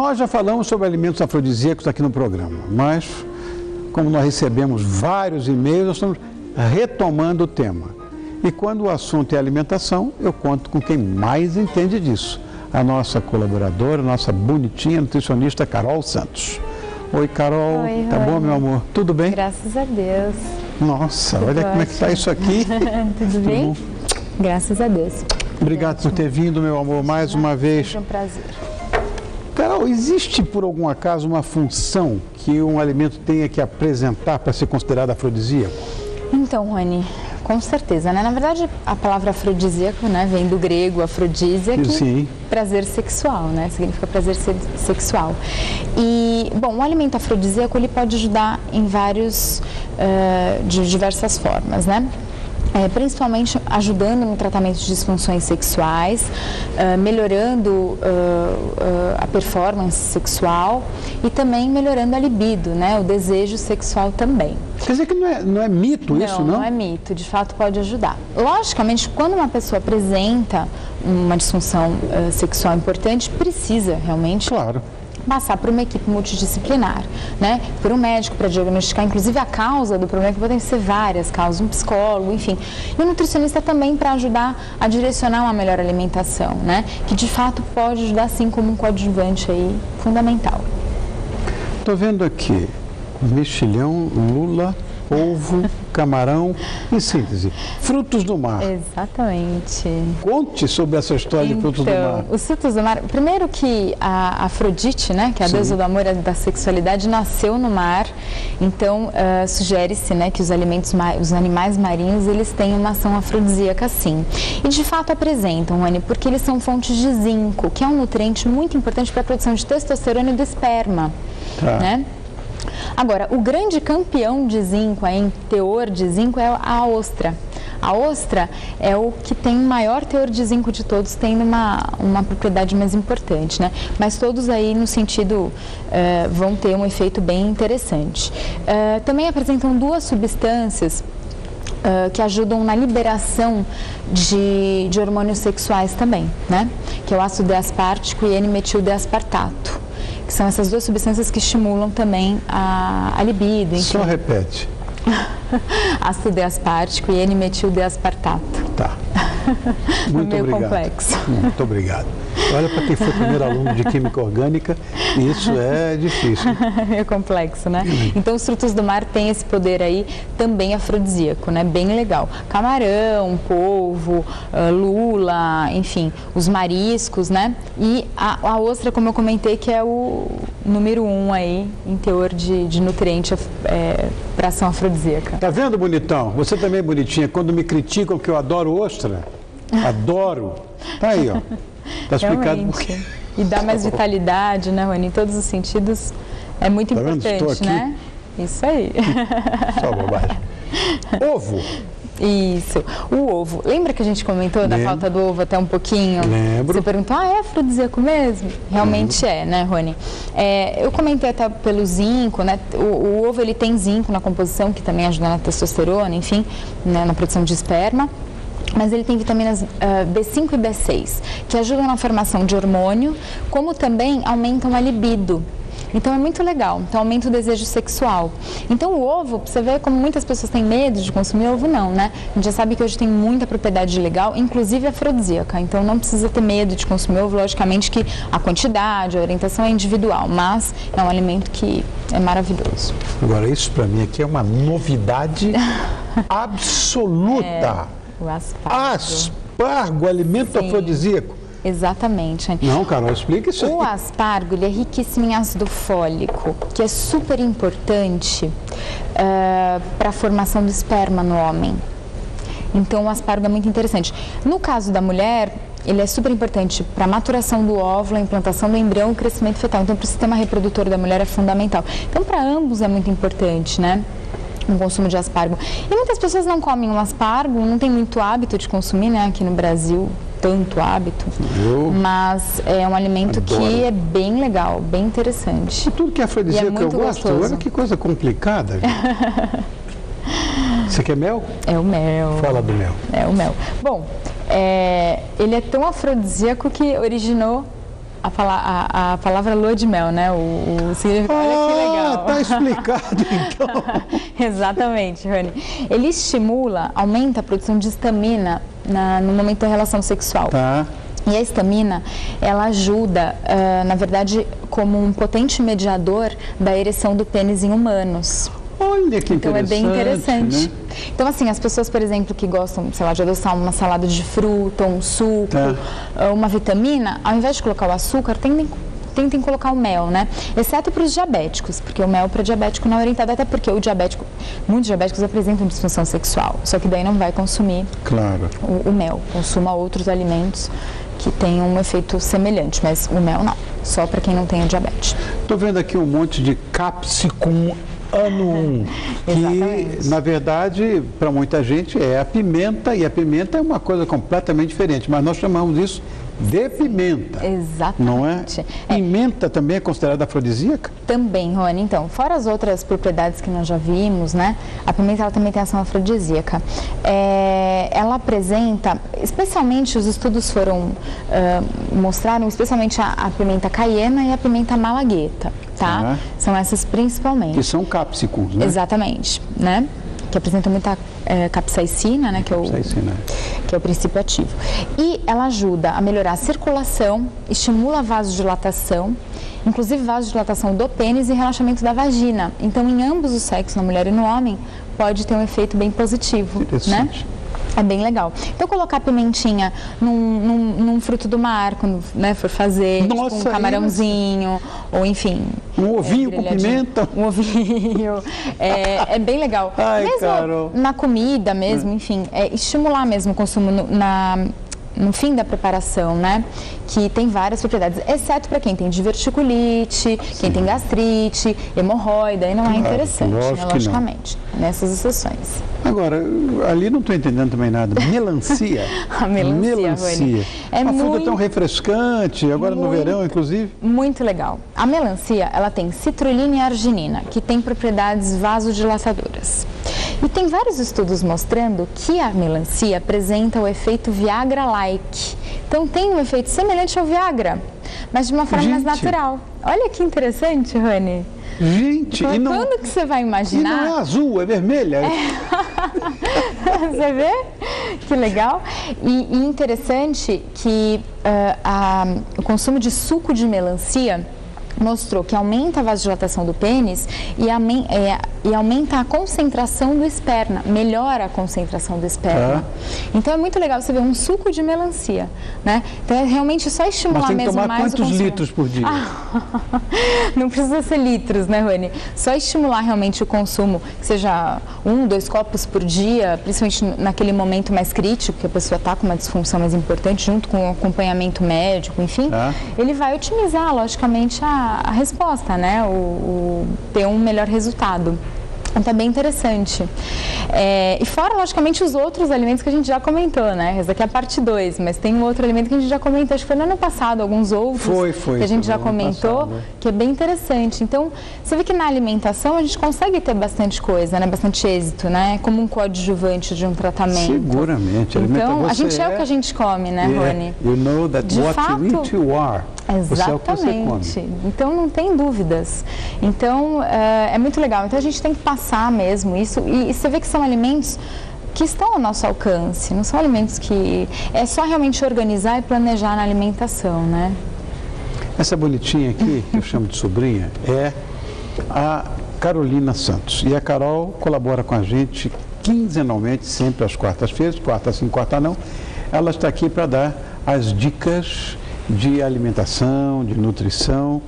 Nós já falamos sobre alimentos afrodisíacos aqui no programa, mas como nós recebemos vários e-mails, nós estamos retomando o tema. E quando o assunto é alimentação, eu conto com quem mais entende disso. A nossa colaboradora, nossa bonitinha nutricionista Carol Santos. Oi, Carol. Oi, tá bom, meu amor? Tudo bem? Graças a Deus. Nossa, olha ótimo. Como é que está isso aqui. Tudo bem? Bom? Graças a Deus. Obrigado por ter vindo, meu amor, mais uma vez. É um prazer. Carol, existe por algum acaso uma função que um alimento tenha que apresentar para ser considerado afrodisíaco? Então, Rony, com certeza, né? Na verdade, a palavra afrodisíaco, né, vem do grego afrodísia, que prazer sexual, né? Significa prazer sexual. E, bom, o alimento afrodisíaco, ele pode ajudar em de diversas formas, né? Principalmente ajudando no tratamento de disfunções sexuais, melhorando a performance sexual e também melhorando a libido, né? O desejo sexual também. Quer dizer que não é mito isso, não? Não é mito, de fato pode ajudar. Logicamente, quando uma pessoa apresenta uma disfunção sexual importante, precisa realmente... Claro. Passar por uma equipe multidisciplinar, né? Por um médico para diagnosticar, inclusive, a causa do problema, que podem ser várias causas, um psicólogo, enfim. E um nutricionista também para ajudar a direcionar uma melhor alimentação, né? Que de fato pode ajudar sim como um coadjuvante aí fundamental. Estou vendo aqui mexilhão, lula, polvo, camarão, em síntese, frutos do mar. Exatamente. Conte sobre essa história de frutos do mar. Os frutos do mar, primeiro que a Afrodite, né, que é a deusa do amor e da sexualidade, nasceu no mar, então sugere-se, né, que os animais marinhos, eles têm uma ação afrodisíaca sim. E de fato apresentam, Rony, porque eles são fontes de zinco, que é um nutriente muito importante para a produção de testosterona e do esperma, né? Agora, o grande campeão de zinco, em teor de zinco, é a ostra. A ostra é o que tem o maior teor de zinco de todos, tendo uma propriedade mais importante, né? Mas todos aí no sentido vão ter um efeito bem interessante. Também apresentam duas substâncias que ajudam na liberação de hormônios sexuais também, né? Que é o ácido D-aspartico e N-metil-D-aspartato. Que são essas duas substâncias que estimulam também a libido. Enfim. Só repete. Ácido D-aspartico e N-metil-D-aspartato. Tá. Muito meio obrigado. Complexo. Muito obrigado. Olha, para quem foi primeiro aluno de Química Orgânica, isso é difícil. É complexo, né? Então, os frutos do mar têm esse poder aí também afrodisíaco, né? Bem legal. Camarão, polvo, lula, enfim, os mariscos, né? E a ostra, como eu comentei, que é o número 1 aí em teor de nutriente para ação afrodisíaca. Tá vendo, bonitão? Você também é bonitinha. Quando me criticam que eu adoro ostra, adoro. Tá aí, ó. Tá explicado por quê. E dá mais vitalidade, né, Rony? Em todos os sentidos é muito importante, né? Isso aí. Só bobagem. Ovo. Isso. O ovo. Lembra que a gente comentou da falta do ovo até um pouquinho? Lembro. Você perguntou, é afrodisíaco mesmo? Realmente é, né, Rony? Eu comentei até pelo zinco, né? O ovo, ele tem zinco na composição, que também ajuda na testosterona, enfim, né, na produção de esperma. Mas ele tem vitaminas B5 e B6, que ajudam na formação de hormônio, como também aumentam a libido. Então é muito legal, então aumenta o desejo sexual. Então o ovo, você vê como muitas pessoas têm medo de consumir ovo, não, né? A gente já sabe que hoje tem muita propriedade legal, inclusive afrodisíaca, então não precisa ter medo de consumir ovo, logicamente que a quantidade, a orientação é individual, mas é um alimento que é maravilhoso. Agora isso para mim aqui é uma novidade absoluta. O aspargo. Aspargo, alimento afrodisíaco. Exatamente. Não, Carol, explica isso aí. O aspargo, ele é riquíssimo em ácido fólico, que é super importante para a formação do esperma no homem. Então, o aspargo é muito interessante. No caso da mulher, ele é super importante para a maturação do óvulo, a implantação do embrião e o crescimento fetal. Então, para o sistema reprodutor da mulher é fundamental. Então, para ambos é muito importante, né? O consumo de aspargo. E muitas pessoas não comem o aspargo, não tem muito hábito de consumir, né? Aqui no Brasil, tanto hábito. Mas é um alimento que é bem legal, bem interessante. E tudo que é afrodisíaco eu gosto. Olha que coisa complicada. Você quer mel? É o mel. Fala do mel. É o mel. Bom, ele é tão afrodisíaco que originou a palavra lua de mel, né? O significado, olha que legal. Tá explicado, então. Exatamente, Rony. Ele estimula, aumenta a produção de histamina no momento da relação sexual. Tá. E a histamina, ela ajuda, na verdade, como um potente mediador da ereção do pênis em humanos. Olha que interessante. Então é bem interessante. Né? Então, assim, as pessoas, por exemplo, que gostam, sei lá, de adoçar uma salada de fruta, um suco, uma vitamina, ao invés de colocar o açúcar, tentem colocar o mel, né? Exceto para os diabéticos, porque o mel para diabético não é orientado, até porque muitos diabéticos apresentam disfunção sexual, só que daí não vai consumir o mel, consuma outros alimentos que tenham um efeito semelhante, mas o mel não, só para quem não tem diabetes. Estou vendo aqui um monte de capsicum annuum, que na verdade para muita gente é a pimenta, e a pimenta é uma coisa completamente diferente, mas nós chamamos isso de pimenta. Exatamente. Não é? Pimenta também é considerada afrodisíaca? Também, Rony. Então, fora as outras propriedades que nós já vimos, né? A pimenta ela também tem ação afrodisíaca. Ela apresenta, especialmente os estudos mostraram, especialmente a pimenta caiena e a pimenta malagueta, tá? São essas principalmente. Que são capsicums, né? Exatamente, né? Que apresenta muita capsaicina, né? Que é o princípio ativo. E ela ajuda a melhorar a circulação, estimula a vasodilatação, inclusive vasodilatação do pênis e relaxamento da vagina. Então, em ambos os sexos, na mulher e no homem, pode ter um efeito bem positivo, né? É bem legal. Então, colocar a pimentinha num fruto do mar, quando for fazer, tipo um camarãozinho, ou enfim... Um ovinho com pimenta. Um ovinho. É bem legal. Ai, mesmo Carol. Na comida mesmo, enfim, estimular mesmo o consumo no fim da preparação, né? Que tem várias propriedades, exceto para quem tem diverticulite, quem tem gastrite, hemorroida, aí não é interessante, né, logicamente, nessas exceções. Agora, ali não estou entendendo também nada. Melancia. A melancia. É uma fruta tão refrescante, agora no verão, inclusive. Muito legal. A melancia, ela tem citrulina e arginina, que tem propriedades vasodilatadoras. E tem vários estudos mostrando que a melancia apresenta o efeito Viagra-like. Então tem um efeito semelhante ao Viagra, mas de uma forma mais natural. Olha que interessante, Rony. Gente, quando que você vai imaginar? E não é azul, é vermelha. Você vê? Que legal. E interessante que o consumo de suco de melancia mostrou que aumenta a vasodilatação do pênis e aumenta a concentração do esperma, melhora a concentração do esperma. Então é muito legal você ver um suco de melancia, né? Então é realmente só estimular mesmo mais o consumo. Mas tem que tomar quantos litros por dia? Não precisa ser litros, né, Rony? Só estimular realmente o consumo, que seja 1, 2 copos por dia, principalmente naquele momento mais crítico, que a pessoa está com uma disfunção mais importante, junto com o acompanhamento médico, enfim, ele vai otimizar, logicamente, a resposta, né? Ter um melhor resultado. Então é bem interessante. E fora, logicamente, os outros alimentos que a gente já comentou, né? Essa aqui é a parte 2, mas tem um outro alimento que a gente já comentou, acho que foi no ano passado, alguns outros que a gente já comentou, que é bem interessante. Então, você vê que na alimentação a gente consegue ter bastante coisa, né? Bastante êxito, né? Como um coadjuvante de um tratamento. Seguramente. Então, a gente é o que a gente come, né, Rony? You know that de what fato, you eat you are. Exatamente. Então não tem dúvidas. Então é muito legal. Então a gente tem que passar mesmo isso. E você vê que são alimentos que estão ao nosso alcance. Não são alimentos que... É só realmente organizar e planejar na alimentação, né? Essa bonitinha aqui, que eu chamo de sobrinha, é a Carolina Santos. E a Carol colabora com a gente quinzenalmente, sempre às quartas-feiras, quarta sim, quarta não. Ela está aqui para dar as dicas de alimentação, de nutrição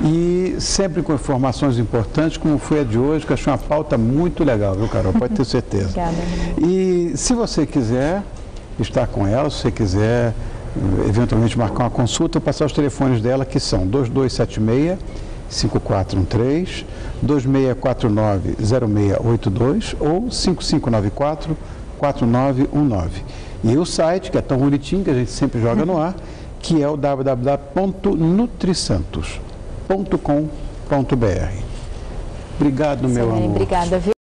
e sempre com informações importantes, como foi a de hoje, que eu achei uma pauta muito legal, viu, Carol? Pode ter certeza. Obrigada. E se você quiser estar com ela, se você quiser eventualmente marcar uma consulta, eu vou passar os telefones dela, que são 2276-5413, 2649-0682 ou 5594-4919. E o site, que é tão bonitinho, que a gente sempre joga no ar, que é o www.nutrisantos.com.br. Obrigado, meu amor. Obrigada, viu?